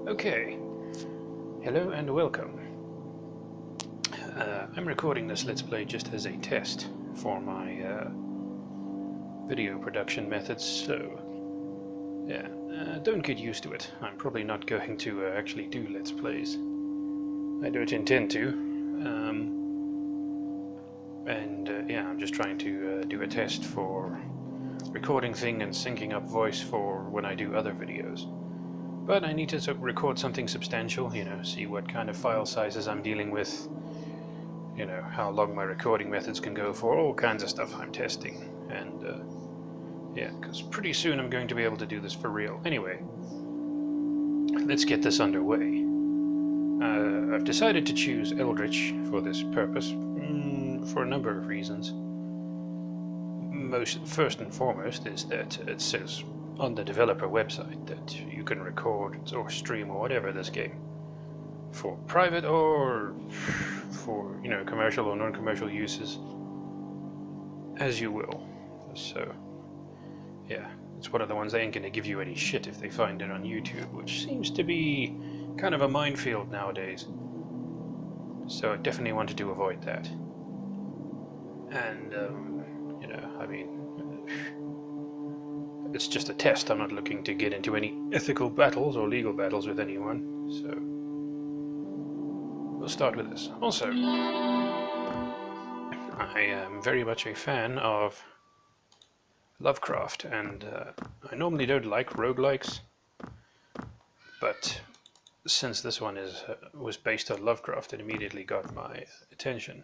Okay, hello and welcome. I'm recording this Let's Play just as a test for my video production methods, so yeah, don't get used to it. I'm probably not going to actually do Let's Plays. I don't intend to, yeah, I'm just trying to do a test for recording thing and syncing up voice for when I do other videos. But I need to record something substantial, you know, see what kind of file sizes I'm dealing with, you know, how long my recording methods can go for, all kinds of stuff I'm testing. And yeah, because pretty soon I'm going to be able to do this for real. Anyway, let's get this underway. I've decided to choose Eldritch for this purpose, for a number of reasons. First and foremost is that it says on the developer website that you can record or stream or whatever this game for private or for, you know, commercial or non-commercial uses as you will. So yeah, it's one of the ones they ain't gonna give you any shit if they find it on YouTube, which seems to be kind of a minefield nowadays. So I definitely wanted to avoid that. And you know, I mean, it's just a test. I'm not looking to get into any ethical battles or legal battles with anyone, so we'll start with this. Also, I am very much a fan of Lovecraft, and I normally don't like roguelikes, but since this one was based on Lovecraft, it immediately got my attention.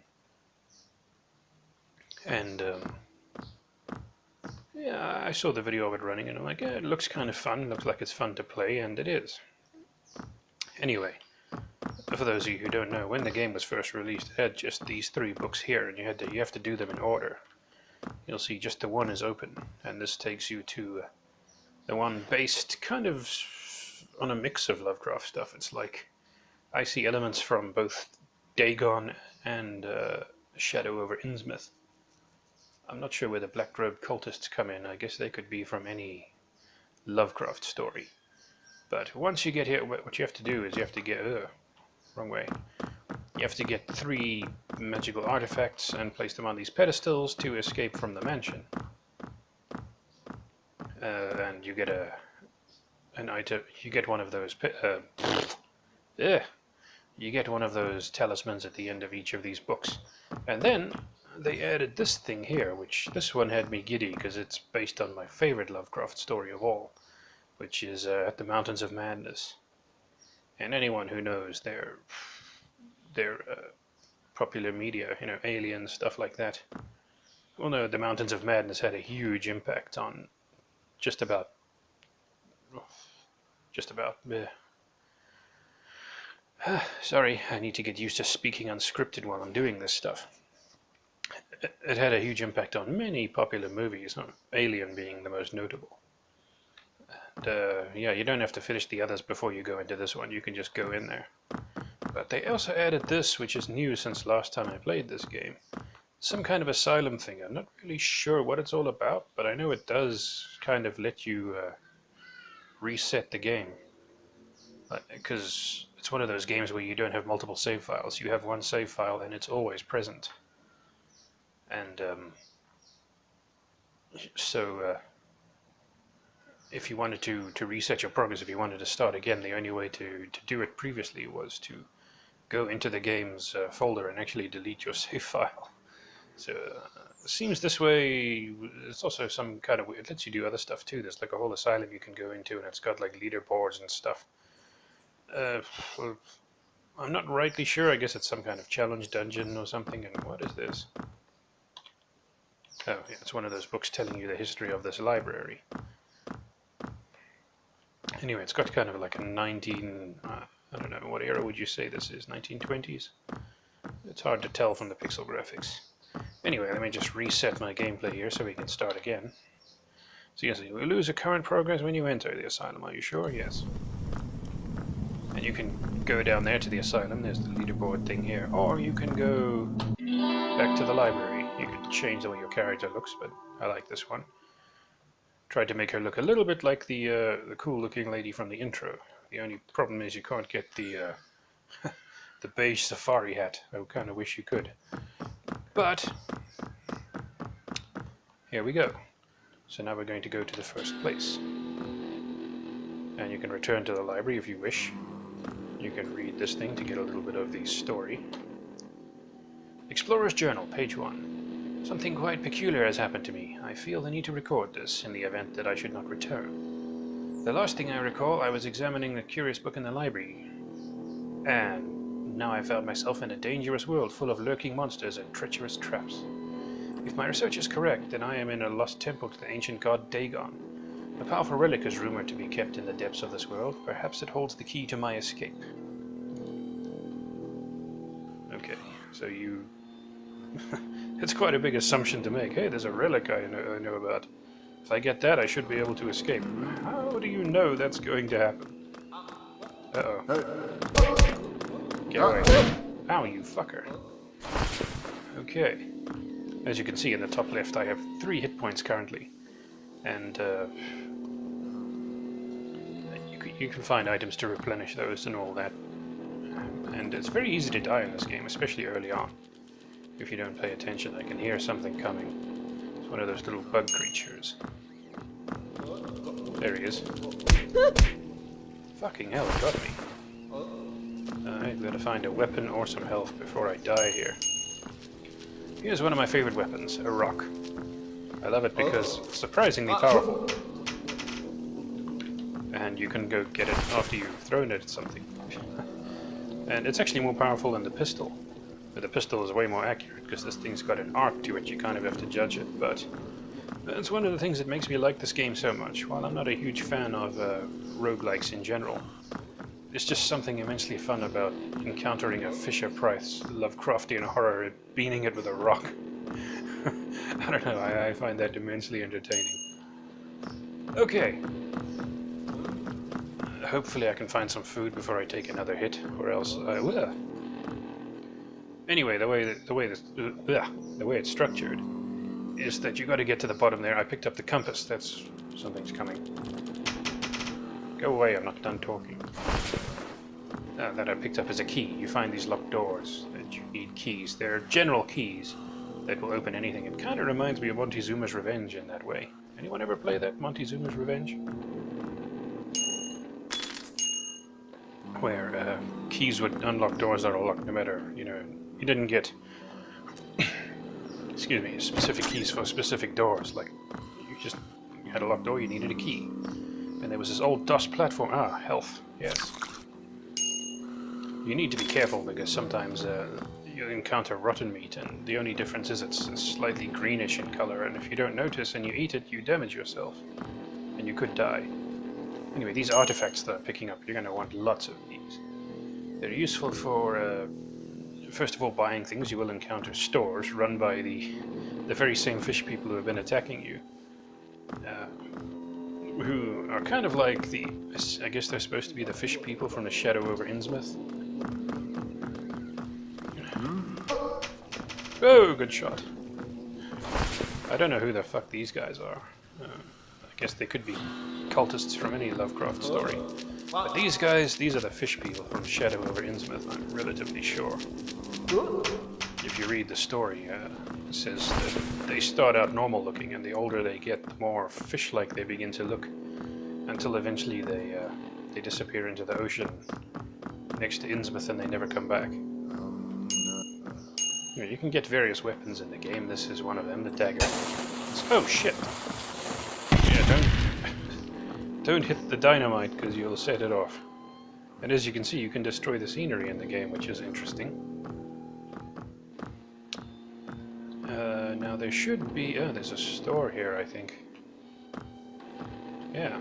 And yeah, I saw the video of it running, and I'm like, yeah, it looks kind of fun. Looks like it's fun to play, and it is. Anyway, for those of you who don't know, when the game was first released, it had just these 3 books here, and you have to do them in order. You'll see just the one is open, and this takes you to the one based kind of on a mix of Lovecraft stuff. It's like I see elements from both Dagon and Shadow over Innsmouth. I'm not sure where the black-robed cultists come in. I guess they could be from any Lovecraft story. But once you get here, what you have to do is you have to get... wrong way. You have to get 3 magical artifacts and place them on these pedestals to escape from the mansion. And you get an item. You get one of those. You get one of those talismans at the end of each of these books, and then they added this thing here, which this one had me giddy because it's based on my favorite Lovecraft story of all, which is At the Mountains of Madness. And anyone who knows their popular media, you know, aliens, stuff like that, well, no, The Mountains of Madness had a huge impact on just about. Sorry, I need to get used to speaking unscripted while I'm doing this stuff. It had a huge impact on many popular movies, Alien being the most notable. And yeah, you don't have to finish the others before you go into this one, you can just go in there. But they also added this, which is new since last time I played this game. Some kind of asylum thing. I'm not really sure what it's all about, but I know it does kind of let you reset the game. Because it's one of those games where you don't have multiple save files. You have one save file and it's always present. And so if you wanted to reset your progress, if you wanted to start again, the only way to do it previously was to go into the game's folder and actually delete your save file. So it seems this way. It's also some kind of, it lets you do other stuff too. There's like a whole asylum you can go into, and it's got like leaderboards and stuff. Well, I'm not rightly sure. I guess it's some kind of challenge dungeon or something. And what is this? Oh, yeah, it's one of those books telling you the history of this library. Anyway, it's got kind of like a I don't know, what era would you say this is? 1920s? It's hard to tell from the pixel graphics. Anyway, let me just reset my gameplay here so we can start again. So you can see, we lose a current progress when you enter the asylum. Are you sure? Yes. And you can go down there to the asylum. There's the leaderboard thing here. Or you can go back to the library. You can change the way your character looks, but I like this one. Tried to make her look a little bit like the cool-looking lady from the intro. The only problem is you can't get the the beige safari hat. I kind of wish you could. But here we go. So now we're going to go to the first place. And you can return to the library if you wish. You can read this thing to get a little bit of the story. Explorer's Journal, page 1. Something quite peculiar has happened to me. I feel the need to record this in the event that I should not return. The last thing I recall, I was examining a curious book in the library. And now I found myself in a dangerous world full of lurking monsters and treacherous traps. If my research is correct, then I am in a lost temple to the ancient god Dagon. A powerful relic is rumored to be kept in the depths of this world. Perhaps it holds the key to my escape. Okay, so you... It's quite a big assumption to make. Hey, there's a relic I know about. If I get that, I should be able to escape. How do you know that's going to happen? Uh-oh. Get away. Ow, you fucker. Okay. As you can see in the top left, I have 3 hit points currently. And you can find items to replenish those and all that. And it's very easy to die in this game, especially early on. If you don't pay attention, I can hear something coming. It's one of those little bug creatures. There he is. Fucking hell, it got me. I've got to find a weapon or some health before I die here. Here's one of my favorite weapons, a rock. I love it because it's surprisingly powerful. And you can go get it after you've thrown it at something. And it's actually more powerful than the pistol. But the pistol is way more accurate because this thing's got an arc to it, you kind of have to judge it. But that's one of the things that makes me like this game so much. While I'm not a huge fan of roguelikes in general, there's just something immensely fun about encountering a Fisher-Price Lovecraftian horror and beating it with a rock. I don't know, I find that immensely entertaining. Okay. Hopefully I can find some food before I take another hit, or else I will. Anyway, the way it's structured is that you got to get to the bottom there. I picked up the compass. That's... something's coming. Go away, I'm not done talking. That I picked up as a key. You find these locked doors that you need keys. They're general keys that will open anything. It kind of reminds me of Montezuma's Revenge in that way. Anyone ever play that, Montezuma's Revenge? Where keys would unlock doors that are locked no matter, you know, you didn't get, excuse me, specific keys for specific doors. Like, you had a locked door, you needed a key. And there was this old dust platform. Ah, health, yes. You need to be careful because sometimes you encounter rotten meat, and the only difference is it's slightly greenish in color, and if you don't notice and you eat it, you damage yourself, and you could die. Anyway, these artifacts that I'm picking up, you're going to want lots of these. They're useful for, first of all, buying things. You will encounter stores run by the very same fish people who have been attacking you. Who are kind of like I guess they're supposed to be the fish people from the Shadow over Innsmouth. Oh, good shot. I don't know who the fuck these guys are. I guess they could be cultists from any Lovecraft story. But these guys, these are the fish people from Shadow over Innsmouth, I'm relatively sure. If you read the story, it says that they start out normal looking, and the older they get, the more fish-like they begin to look, until eventually they disappear into the ocean next to Innsmouth and they never come back. You can get various weapons in the game. This is one of them, the dagger. Oh shit! Yeah, don't hit the dynamite because you'll set it off. And as you can see, you can destroy the scenery in the game, which is interesting. Now there should be... oh, there's a store here, I think. Yeah.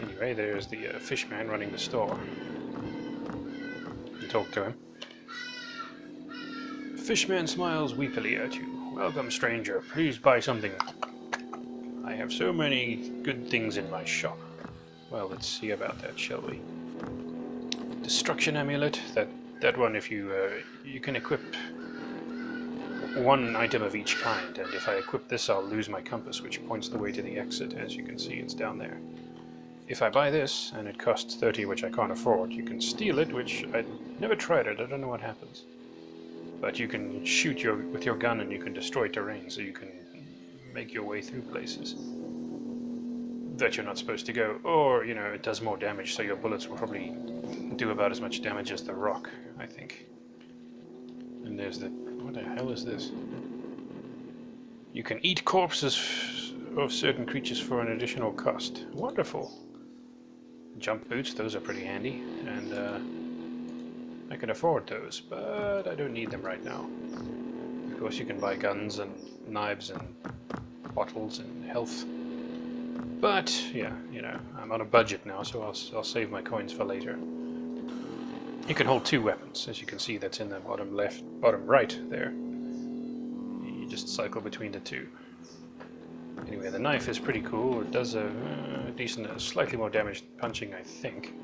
Anyway, there's the fishman running the store. You can talk to him. Fishman smiles weepily at you. Welcome, stranger. Please buy something. I have so many good things in my shop. Well, let's see about that, shall we? Destruction amulet. That one, if you can equip one item of each kind, and if I equip this, I'll lose my compass, which points the way to the exit. As you can see, it's down there. if I buy this and it costs 30, which I can't afford, you can steal it, which I never tried it, I don't know what happens. But you can shoot with your gun and you can destroy terrain, so you can make your way through places that you're not supposed to go. Or, you know, it does more damage, so your bullets will probably do about as much damage as the rock, I think. And there's the... what the hell is this? You can eat corpses of certain creatures for an additional cost. Wonderful. Jump boots, those are pretty handy, and I can afford those, but I don't need them right now. Of course you can buy guns and knives and bottles and health. But, yeah, you know, I'm on a budget now, so I'll save my coins for later. You can hold 2 weapons, as you can see, that's in the bottom left, bottom right there. You just cycle between the 2. Anyway, the knife is pretty cool. It does a decent, slightly more damage than punching, I think.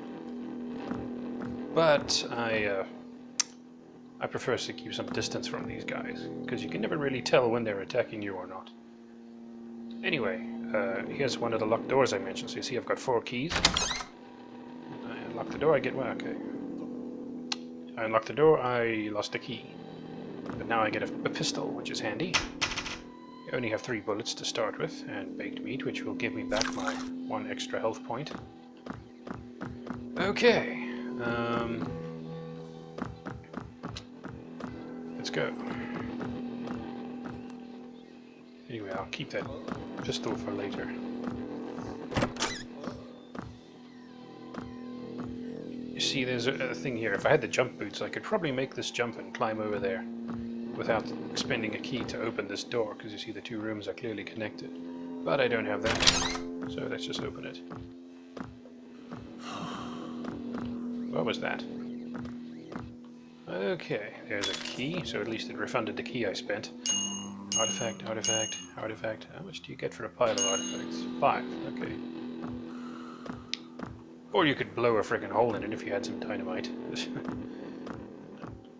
But I prefer to keep some distance from these guys, because you can never really tell when they're attacking you or not. Anyway, here's one of the locked doors I mentioned. So you see I've got 4 keys. I unlock the door, I get one. Okay. I unlock the door, I lost a key. But now I get a pistol, which is handy. I only have 3 bullets to start with, and baked meat, which will give me back my 1 extra health point. Okay. Let's go. Anyway, I'll keep that pistol for later. You see, there's a thing here. If I had the jump boots, I could probably make this jump and climb over there without expending a key to open this door, because you see the 2 rooms are clearly connected. But I don't have that, so let's just open it. What was that? Okay, there's a key, so at least it refunded the key I spent. Artifact, artifact, artifact. How much do you get for a pile of artifacts? 5, okay. Or you could blow a friggin' hole in it if you had some dynamite.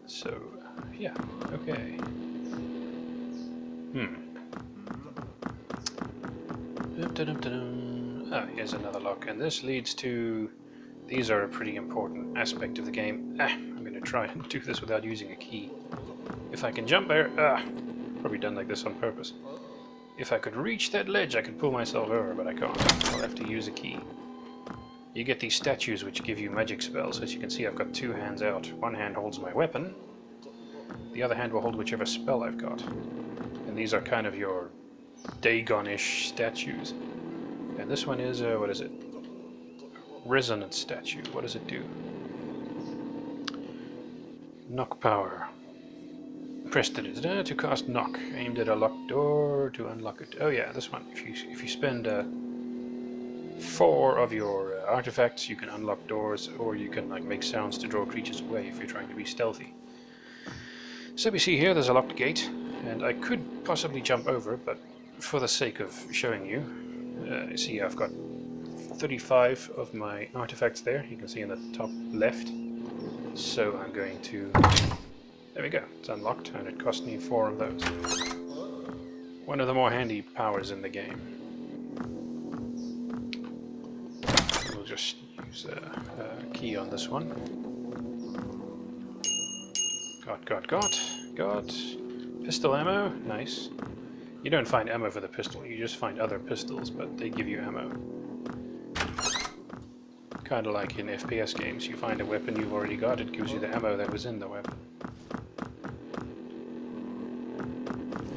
So, yeah, okay. Ah, here's another lock, and this leads to... These are a pretty important aspect of the game. I'm going to try and do this without using a key. If I can jump there... probably done like this on purpose. If I could reach that ledge, I could pull myself over, but I can't. I'll have to use a key. You get these statues which give you magic spells. As you can see, I've got 2 hands out. One hand holds my weapon. The other hand will hold whichever spell I've got. And these are kind of your Dagon-ish statues. And this one is, what is it? Resonance statue. What does it do? Knock power. Press it to cast knock. Aimed at a locked door to unlock it. Oh yeah, this one. If you spend 4 of your artifacts, you can unlock doors, or you can like make sounds to draw creatures away if you're trying to be stealthy. So we see here there's a locked gate, and I could possibly jump over, but for the sake of showing you, see I've got 35 of my artifacts there. You can see in the top left. So I'm going to... There we go. It's unlocked, and it cost me 4 of those. One of the more handy powers in the game. We'll just use a key on this one. Got. Pistol ammo. Nice. You don't find ammo for the pistol, you just find other pistols, but they give you ammo. Kind of like in FPS games, you find a weapon you've already got, it gives you the ammo that was in the weapon.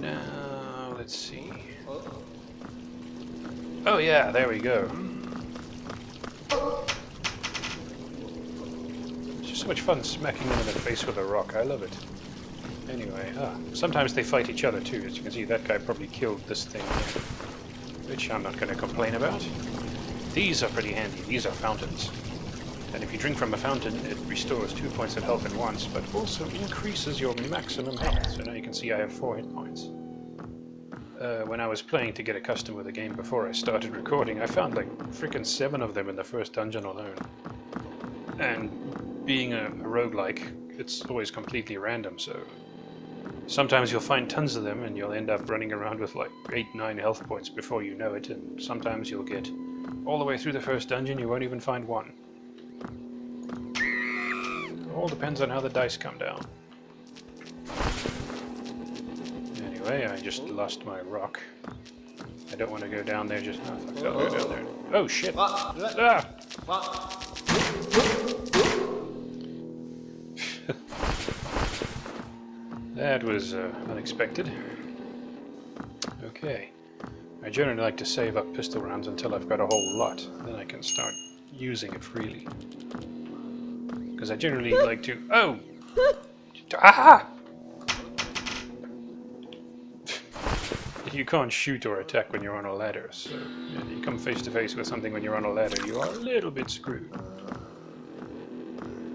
Now, let's see. Oh yeah, there we go. It's just so much fun smacking them in the face with a rock, I love it. Anyway, sometimes they fight each other too. As you can see, that guy probably killed this thing, which I'm not going to complain about. These are pretty handy. These are fountains. And if you drink from a fountain, it restores 2 points of health at once, but also increases your maximum health. So now you can see I have 4 hit points. When I was playing to get accustomed with the game before I started recording, I found like freaking 7 of them in the first dungeon alone. And being a roguelike, it's always completely random, so... Sometimes you'll find tons of them and you'll end up running around with like 8-9 health points before you know it, and sometimes you'll get all the way through the first dungeon, you won't even find one. It all depends on how the dice come down. Anyway, I just lost my rock. I don't want to go down there just now. Fuck, I'll go down there. Oh shit! Ah! That was unexpected. Okay. I generally like to save up pistol rounds until I've got a whole lot. Then I can start using it freely. Because I generally like to... Oh! Ah! You can't shoot or attack when you're on a ladder, so you come face to face with something when you're on a ladder, you are a little bit screwed.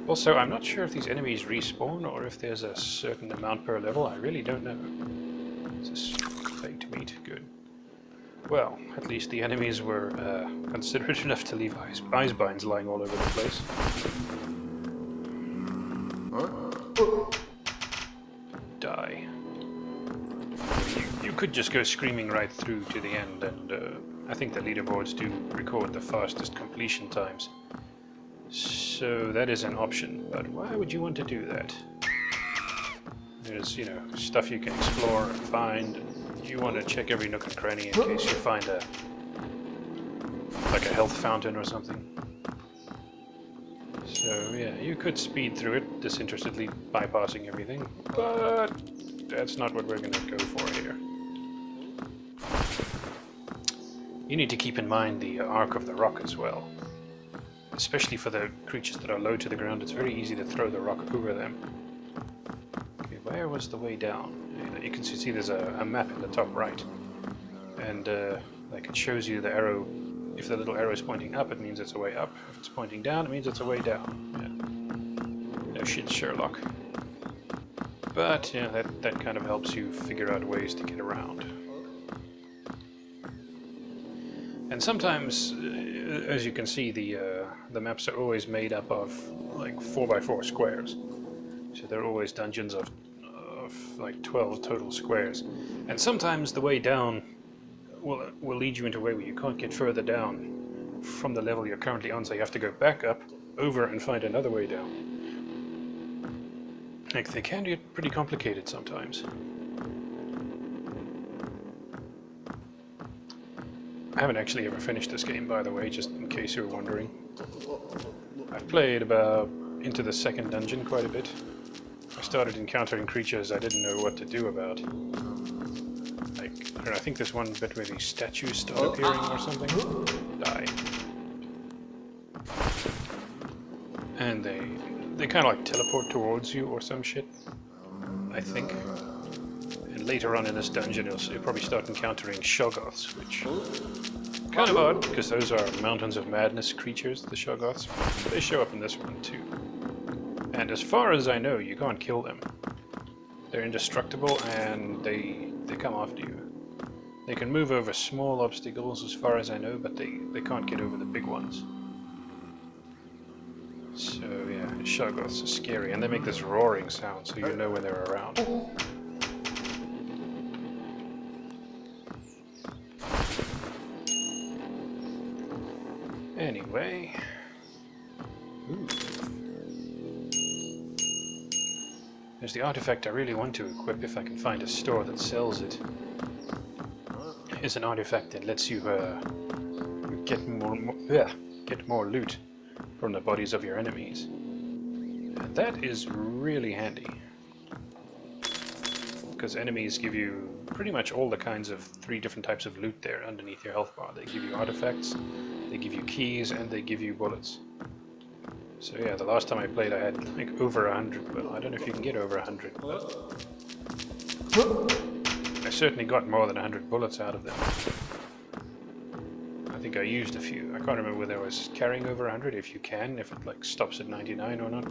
Also, I'm not sure if these enemies respawn or if there's a certain amount per level. I really don't know. This is faked meat. Good. Well, at least the enemies were considerate enough to leave ice binds lying all over the place. Die. You could just go screaming right through to the end, and I think the leaderboards do record the fastest completion times. So that is an option, but why would you want to do that? There's, you know, stuff you can explore and find, and you want to check every nook and cranny in case you find like a health fountain or something. So yeah, you could speed through it disinterestedly, bypassing everything, but that's not what we're going to go for here. You need to keep in mind the arc of the rock as well. Especially for the creatures that are low to the ground, it's very easy to throw the rock over them. Okay, where was the way down? You can see there's a map in the top right. And like it shows you the arrow. If the little arrow is pointing up, it means it's a way up. If it's pointing down, it means it's a way down. Yeah. No shit, Sherlock. But yeah, that kind of helps you figure out ways to get around. And sometimes, as you can see, the maps are always made up of like 4x4 squares. So they're always dungeons of like 12 total squares. And sometimes the way down will lead you into a way where you can't get further down from the level you're currently on, so you have to go back up, over, and find another way down. Like, they can get pretty complicated sometimes. I haven't actually ever finished this game, by the way, just in case you were wondering. I've played about into the second dungeon quite a bit. I started encountering creatures I didn't know what to do about. Like, I don't know, I think there's one bit where these statues start appearing or something. Die. And they kind of like teleport towards you or some shit, I think. And later on in this dungeon, you'll probably start encountering Shoggoths, which kind of odd, because those are Mountains of Madness creatures, the Shoggoths. They show up in this one too. And as far as I know, you can't kill them. They're indestructible, and they come after you. They can move over small obstacles, as far as I know, but they can't get over the big ones. So yeah, Shoggoths are scary, and they make this roaring sound, so you know when they're around. Anyway... Ooh. There's the artifact I really want to equip if I can find a store that sells it. It's an artifact that lets you get more loot from the bodies of your enemies. And that is really handy. Because enemies give you pretty much all the kinds of 3 different types of loot there underneath your health bar. They give you artifacts, they give you keys, and they give you bullets. So yeah, the last time I played I had like over 100, well I don't know if you can get over 100, but I certainly got more than 100 bullets out of them. I think I used a few. I can't remember whether I was carrying over 100, if you can, if it like stops at 99 or not.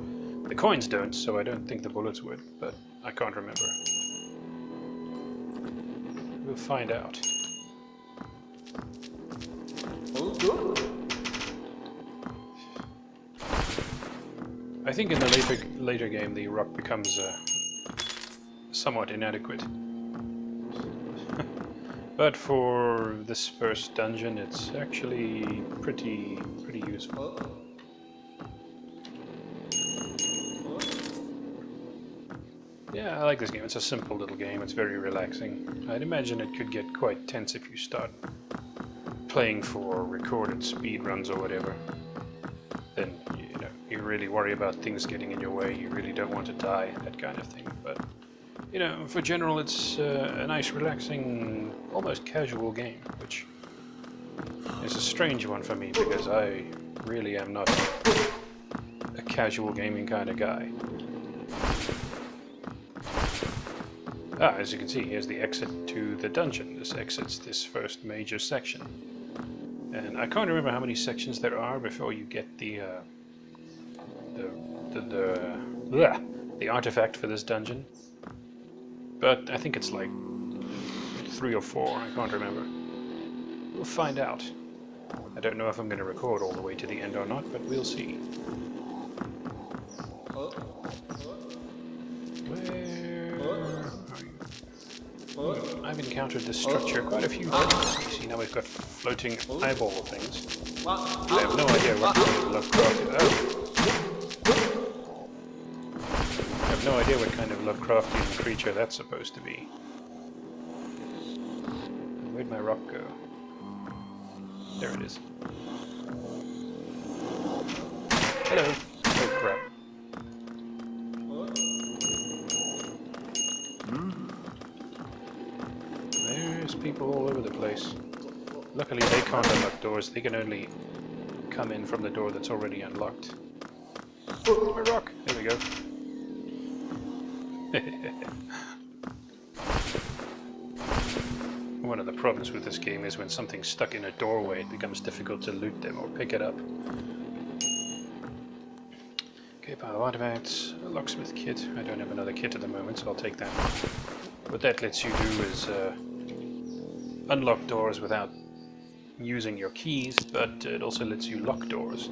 The coins don't, so I don't think the bullets would, but I can't remember. We'll find out. I think in the later game the rock becomes somewhat inadequate. But for this first dungeon, it's actually pretty useful. Yeah, I like this game. It's a simple little game. It's very relaxing. I'd imagine it could get quite tense if you start playing for recorded speed runs or whatever. Then, you know, you really worry about things getting in your way. You really don't want to die, that kind of thing. But, you know, for general, it's a nice, relaxing, almost casual game, which is a strange one for me because I really am not a casual gaming kind of guy. As you can see, here's the exit to the dungeon. This exits this first major section. And I can't remember how many sections there are before you get the artifact for this dungeon. But I think it's like 3 or 4, I can't remember. We'll find out. I don't know if I'm going to record all the way to the end or not, but we'll see. I've encountered this structure quite a few times. You see, now we've got floating eyeball things. I have no idea what kind of Lovecraftian... I have no idea what kind of Lovecraftian creature that's supposed to be. Where'd my rock go? There it is. Hello. Oh crap. There's people all over the place. Luckily they can't unlock doors, they can only come in from the door that's already unlocked. Oh, my rock! There we go. One of the problems with this game is when something's stuck in a doorway, it becomes difficult to loot them or pick it up. Okay, pile of artifacts, a locksmith kit. I don't have another kit at the moment, so I'll take that. What that lets you do is unlock doors without using your keys, but it also lets you lock doors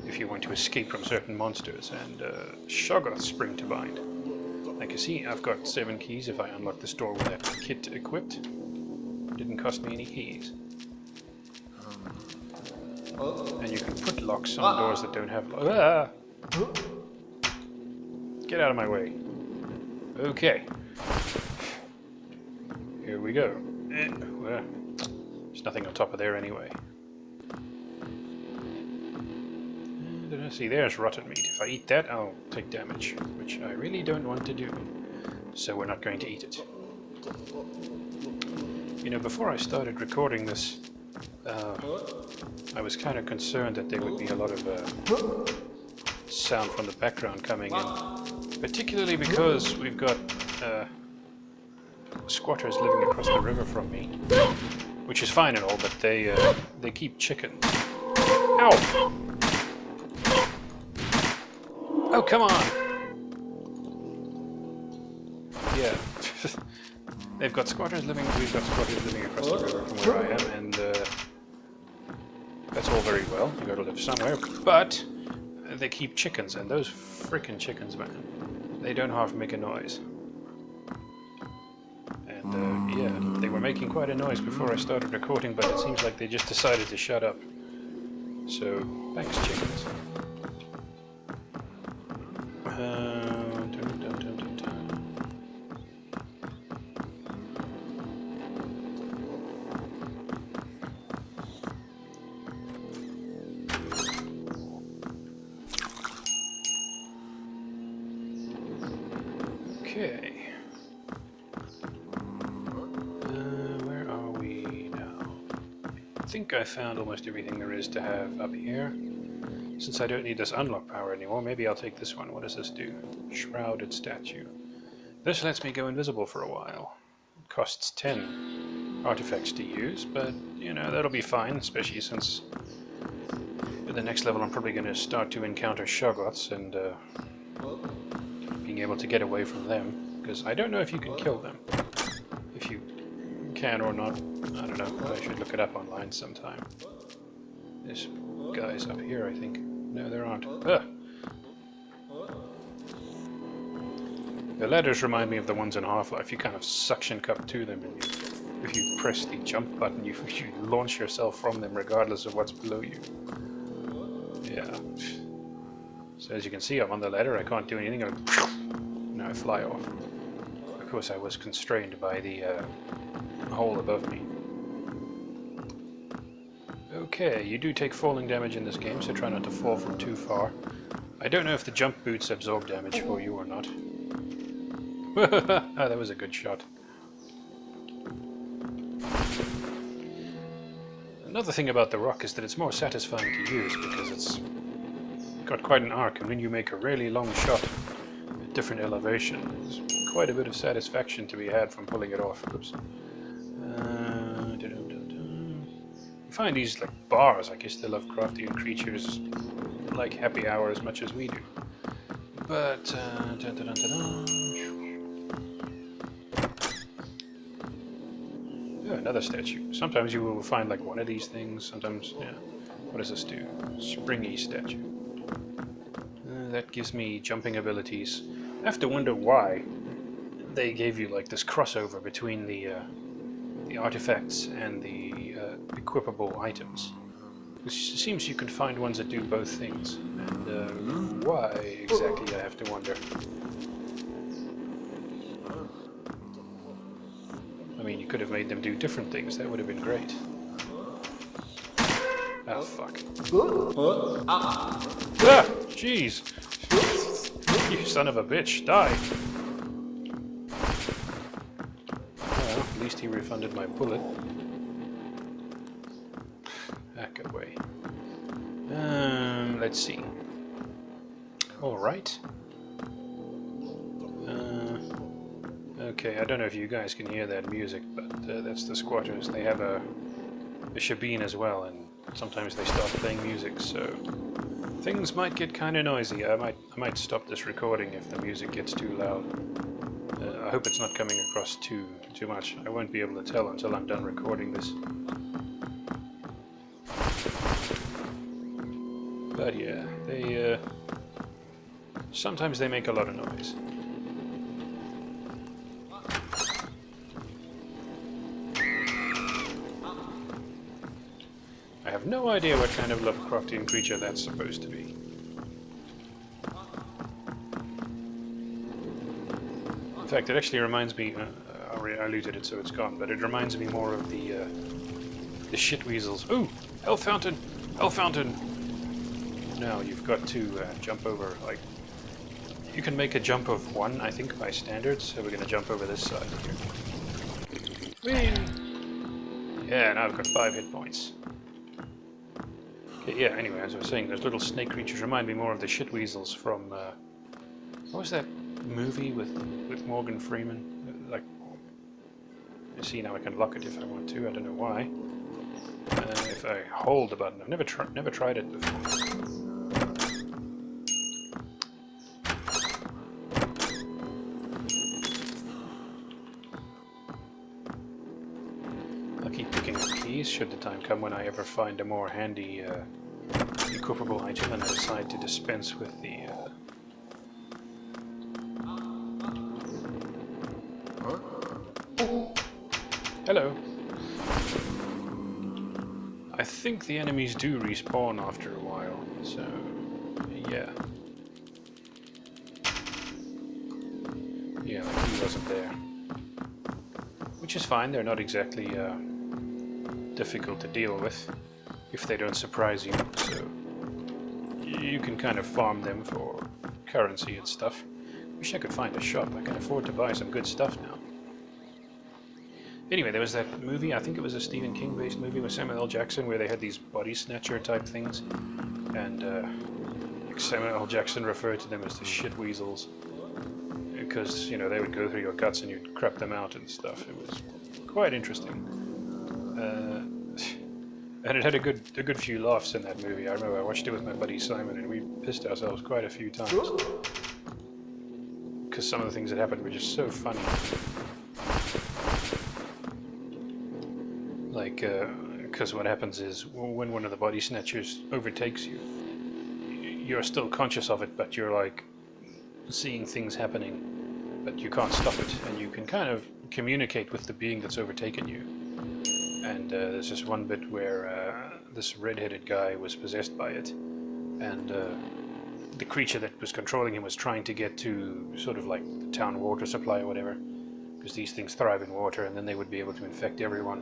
if you want to escape from certain monsters, and Shoggoth spring to mind. Like you see, I've got 7 keys if I unlock this door with that kit equipped. Didn't cost me any keys. And you can put locks on doors that don't have locks. Get out of my way. Okay. Here we go. Well, there's nothing on top of there anyway. See, there's rotten meat. If I eat that, I'll take damage, which I really don't want to do. So we're not going to eat it. You know, before I started recording this, I was kind of concerned that there would be a lot of sound from the background coming in. Particularly because we've got squatters living across the river from me. Which is fine and all, but they keep chickens. Ow! Oh, come on! Yeah. We've got squatters living across the river from where I am, and that's all very well. You gotta live somewhere, but they keep chickens, and those frickin' chickens, man, they don't half make a noise. And yeah, they were making quite a noise before I started recording, but it seems like they just decided to shut up. So, thanks, chickens. Okay. Where are we now? I think I found almost everything there is to have up here. Since I don't need this unlock power anymore, maybe I'll take this one. What does this do? Shrouded statue. This lets me go invisible for a while. It costs 10 artifacts to use, but, you know, that'll be fine, especially since at the next level I'm probably going to start to encounter Shoggoths and being able to get away from them, because I don't know if you can kill them. If you can or not, I don't know. I should look it up online sometime. This guy's up here, I think. No, there aren't. Ugh. The ladders remind me of the ones in Half-Life. You kind of suction cup to them and you if you press the jump button, you launch yourself from them regardless of what's below you. Yeah. So as you can see, I'm on the ladder. I can't do anything. Now I fly off. Of course, I was constrained by the hole above me. Okay, you do take falling damage in this game, so try not to fall from too far. I don't know if the jump boots absorb damage for you or not. Ah, that was a good shot. Another thing about the rock is that it's more satisfying to use because it's got quite an arc, and when you make a really long shot at different elevation, there's quite a bit of satisfaction to be had from pulling it off. Oops. You find these like bars. I guess the Lovecraftian creatures like happy hour as much as we do. But oh, another statue. Sometimes you will find like one of these things. Sometimes, yeah. What does this do? Springy statue. That gives me jumping abilities. I have to wonder why they gave you like this crossover between the artifacts and the equipable items. It seems you can find ones that do both things, and why exactly, I have to wonder. I mean, you could have made them do different things. That would have been great. Oh, fuck. Ah! Jeez! You son of a bitch, die! Well, at least he refunded my bullet. Back away. Let's see. Alright. Okay, I don't know if you guys can hear that music, but that's the squatters. They have a shebeen as well, and sometimes they start playing music, so things might get kind of noisy. I might stop this recording if the music gets too loud. I hope it's not coming across too much. I won't be able to tell until I'm done recording this. But yeah, they sometimes they make a lot of noise. I have no idea what kind of Lovecraftian creature that's supposed to be. In fact, it actually reminds me, I looted it so it's gone, but it reminds me more of the shit weasels. Ooh! Hell fountain! Hell fountain! Now you've got to jump over, like, you can make a jump of 1, I think, by standards, so we're going to jump over this side here. Whee! Yeah, now I've got 5 hit points. Okay, yeah, anyway, as I was saying, those little snake creatures remind me more of the shit weasels from, what was that movie with Morgan Freeman? Like, you see, now I can lock it if I want to, I don't know why. If I hold the button, I've never tried it before. I'll keep picking up keys should the time come when I ever find a more handy equipable item and I decide to dispense with the Hello. I think the enemies do respawn after a while, so yeah. Yeah, like he wasn't there. Which is fine, they're not exactly difficult to deal with if they don't surprise you, so you can kind of farm them for currency and stuff. Wish I could find a shop. I can afford to buy some good stuff now. Anyway, there was that movie, I think it was a Stephen King based movie with Samuel L. Jackson, where they had these body snatcher type things, and Samuel L. Jackson referred to them as the shit weasels, because, you know, they would go through your guts and you'd crap them out and stuff. It was quite interesting. And it had a good few laughs in that movie. I remember I watched it with my buddy Simon, and we pissed ourselves quite a few times, because some of the things that happened were just so funny. Like, because what happens is, when one of the body snatchers overtakes you, you're still conscious of it, but you're like seeing things happening but you can't stop it, and you can kind of communicate with the being that's overtaken you. And there's this one bit where this red-headed guy was possessed by it, and the creature that was controlling him was trying to get to sort of like the town water supply or whatever, because these things thrive in water, and then they would be able to infect everyone.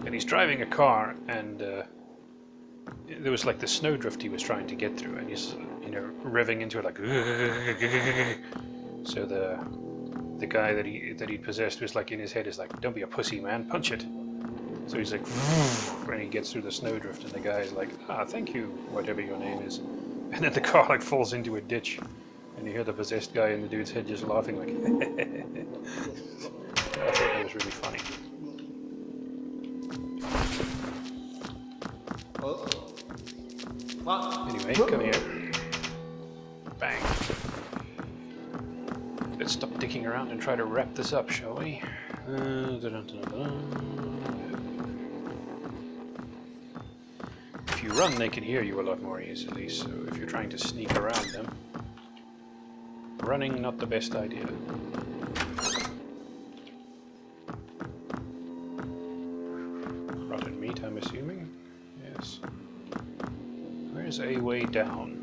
And he's driving a car, and there was like the snowdrift he was trying to get through, and he's, you know, revving into it like. So the guy that he possessed was like in his head is like, "Don't be a pussy, man, punch it." So he's like, and he gets through the snowdrift, and the guy's like, "Ah, thank you, whatever your name is." And then the car like falls into a ditch, and you hear the possessed guy in the dude's head just laughing like. I thought that was really funny. Anyway, come here. Bang. Let's stop dicking around and try to wrap this up, shall we? If you run, they can hear you a lot more easily, so if you're trying to sneak around them, running not the best idea. Rotten meat, I'm assuming? Yes. Where's a way down?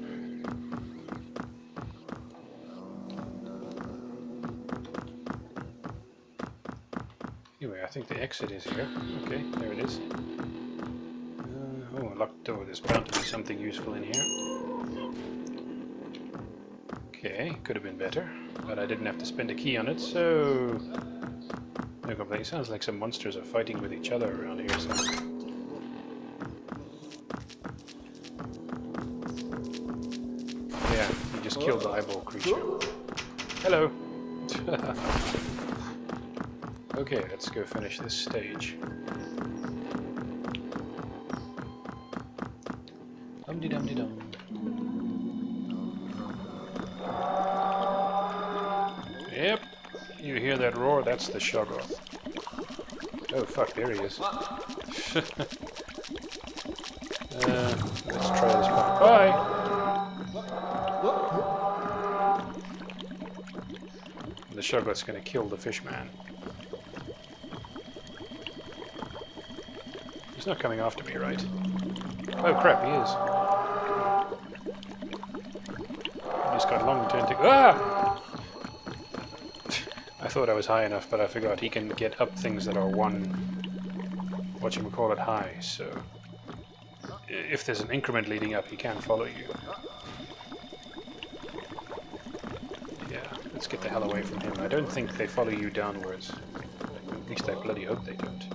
Anyway, I think the exit is here. Okay, there it is. Oh, a locked door. There's bound to be something useful in here. Okay, could have been better, but I didn't have to spend a key on it, so no complaint. Sounds like some monsters are fighting with each other around here somewhere. Yeah, he just killed the eyeball creature. Hello. Okay, let's go finish this stage. Dum-de-dum-de-dum. Yep, you hear that roar? That's the Shoggoth. Oh fuck, there he is. Let's try this one. Bye! The Shoggoth's gonna kill the fish man. He's not coming after me, right? Oh crap, he is. He's got long tentacles. Ah! I thought I was high enough, but I forgot he can get up things that are whatchamacallit, high, so if there's an increment leading up, he can follow you. Yeah, let's get the hell away from him. I don't think they follow you downwards. At least I bloody hope they don't.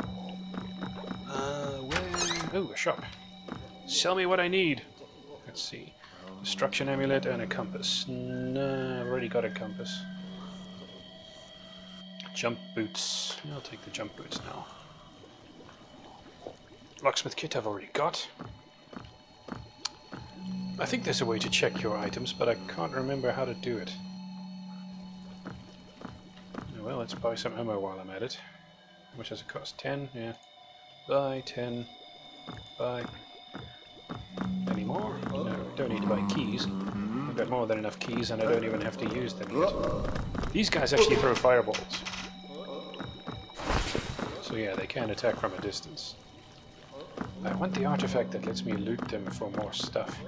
Oh, a shop. Sell me what I need. Let's see. Destruction amulet and a compass. No, I've already got a compass. Jump boots. I'll take the jump boots now. Locksmith kit I've already got. I think there's a way to check your items, but I can't remember how to do it. Well, let's buy some ammo while I'm at it. How much does it cost? 10? Yeah. Buy 10. Buy. Any more? No, don't need to buy keys. I've got more than enough keys and I don't even have to use them yet. These guys actually throw fireballs. So yeah, they can attack from a distance. I want the artifact that lets me loot them for more stuff.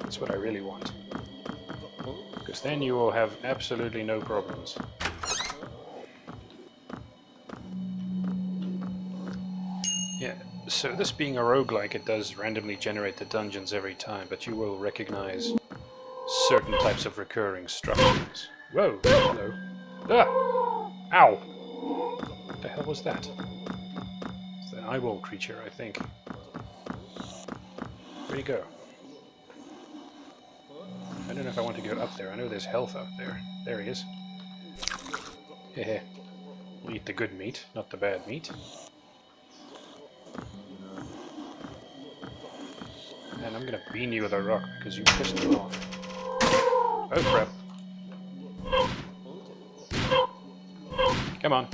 That's what I really want. Because then you will have absolutely no problems. Yeah, so this being a roguelike, it does randomly generate the dungeons every time, but you will recognize certain types of recurring structures. Whoa, hello. Ah! Ow! What the hell was that? It's the eyeball creature, I think. Where'd he go? I don't know if I want to go up there. I know there's health up there. There he is. Hehe. We'll eat the good meat, not the bad meat. And I'm gonna bean you with a rock because you pissed me off. Oh crap. Come on.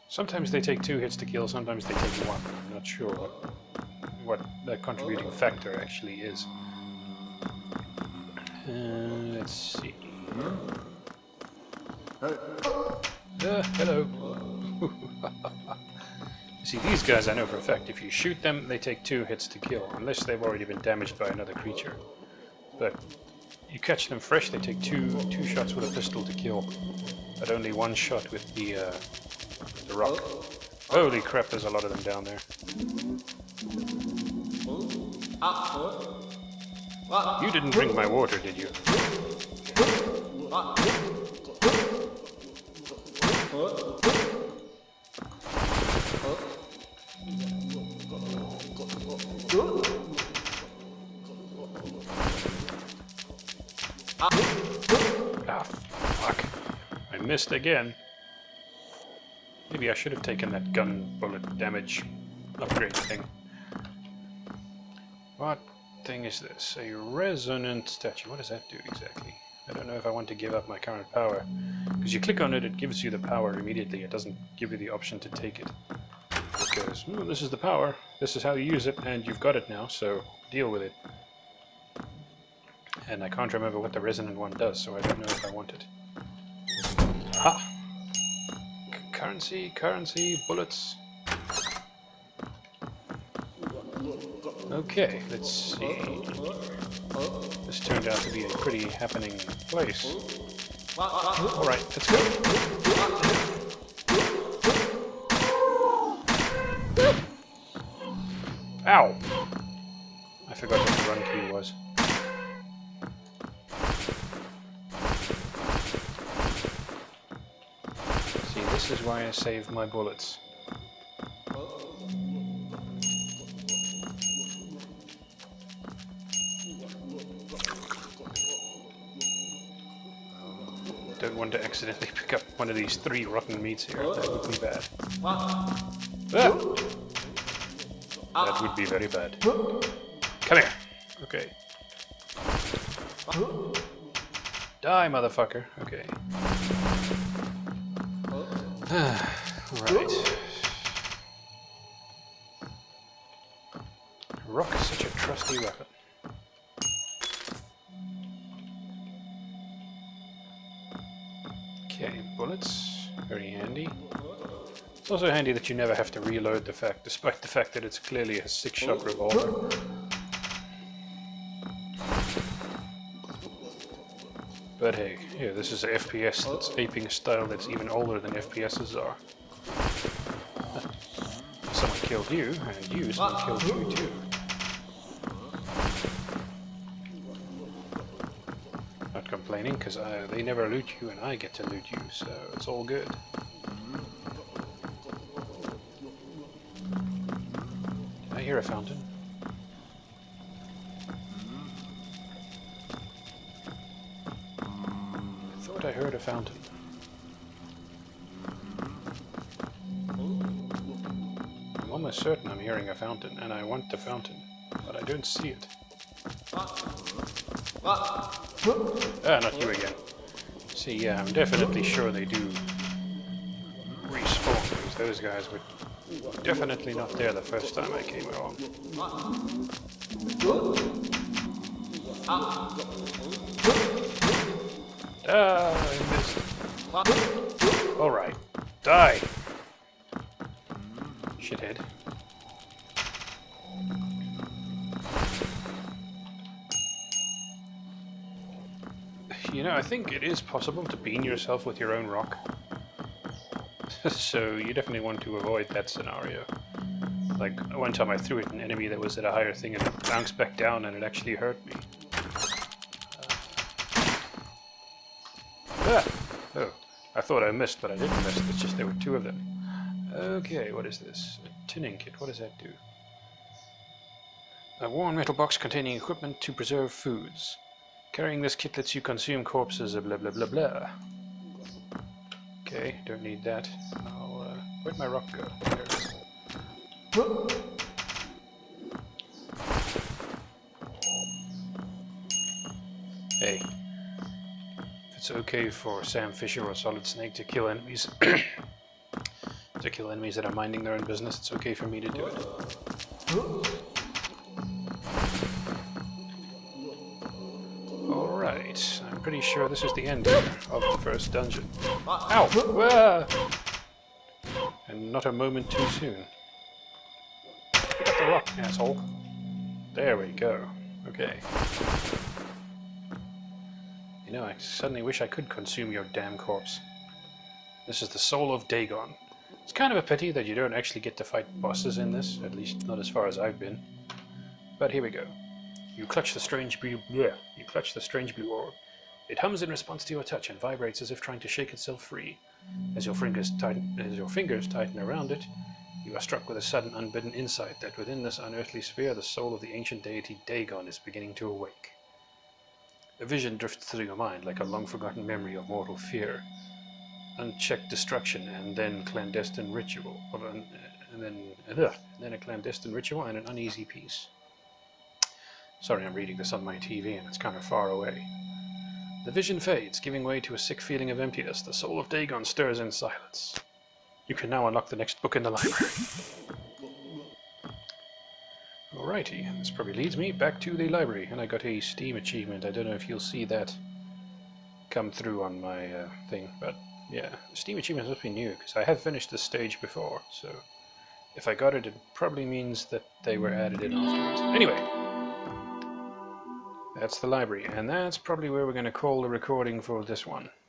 Sometimes they take 2 hits to kill, sometimes they take 1. I'm not sure what the contributing factor actually is. Let's see. Hello. See, these guys I know for a fact, if you shoot them, they take 2 hits to kill, unless they've already been damaged by another creature. But you catch them fresh, they take two shots with a pistol to kill, but only 1 shot with the rock. Holy crap, there's a lot of them down there. You didn't drink my water, did you? Ah, fuck. I missed again. Maybe I should have taken that gun bullet damage upgrade thing. What thing is this? A resonant statue. What does that do exactly? I don't know if I want to give up my current power. Because you click on it, it gives you the power immediately. It doesn't give you the option to take it. Because, this is the power, this is how you use it, and you've got it now, so deal with it. And I can't remember what the resonant one does, so I don't know if I want it. Aha! Currency, bullets. Okay, let's see. This turned out to be a pretty happening place. Alright, let's go. Ow! I forgot what the run key was. See, this is why I saved my bullets. Don't want to accidentally pick up one of these 3 rotten meats here. That would be bad. Ah! That would be very bad. Come here. Okay. Die, motherfucker. Okay. Right. Rock is such a trusty weapon. Okay, bullets. Very handy. It's also handy that you never have to reload despite the fact that it's clearly a 6-shot revolver. But hey, yeah, this is a FPS that's aping a style that's even older than FPSs are. Someone killed you, and someone killed you too. Not complaining, because they never loot you and I get to loot you, so it's all good. Did I hear a fountain? I heard a fountain. I'm almost certain I'm hearing a fountain, and I want the fountain, but I don't see it. Not you again. See, yeah, I'm definitely sure they do respawn, because those guys were definitely not there the first time I came along. I missed. Alright. Die! Shithead. You know, I think it is possible to beam yourself with your own rock. So you definitely want to avoid that scenario. Like, one time I threw it at an enemy that was at a higher thing and it bounced back down and it actually hurt me. Oh, I thought I missed, but I didn't miss. It's just there were 2 of them. Okay, what is this? A tinning kit. What does that do? A worn metal box containing equipment to preserve foods. Carrying this kit lets you consume corpses, blah blah blah blah. Okay, don't need that. Where'd my rock go? There it is. Hey. It's okay for Sam Fisher or Solid Snake to kill enemies that are minding their own business. It's okay for me to do it. Alright. I'm pretty sure this is the end of the first dungeon. Ow! Ah! And not a moment too soon. Pick up the rock, asshole. There we go. Okay. You know, I suddenly wish I could consume your damn corpse. This is the soul of Dagon. It's kind of a pity that you don't actually get to fight bosses in this, at least not as far as I've been. But here we go. You clutch the strange blue orb. It hums in response to your touch and vibrates as if trying to shake itself free. As your fingers tighten around it, you are struck with a sudden unbidden insight that within this unearthly sphere the soul of the ancient deity Dagon is beginning to awake. A vision drifts through your mind like a long-forgotten memory of mortal fear, unchecked destruction, and then clandestine ritual, and then a clandestine ritual and an uneasy peace. Sorry, I'm reading this on my TV and it's kind of far away. The vision fades, giving way to a sick feeling of emptiness. The soul of Dagon stirs in silence. You can now unlock the next book in the library. Alrighty, this probably leads me back to the library, and I got a Steam achievement. I don't know if you'll see that come through on my thing, but yeah, Steam achievements must be new, because I have finished this stage before, so if I got it, it probably means that they were added in afterwards. Anyway, that's the library, and that's probably where we're going to call the recording for this one.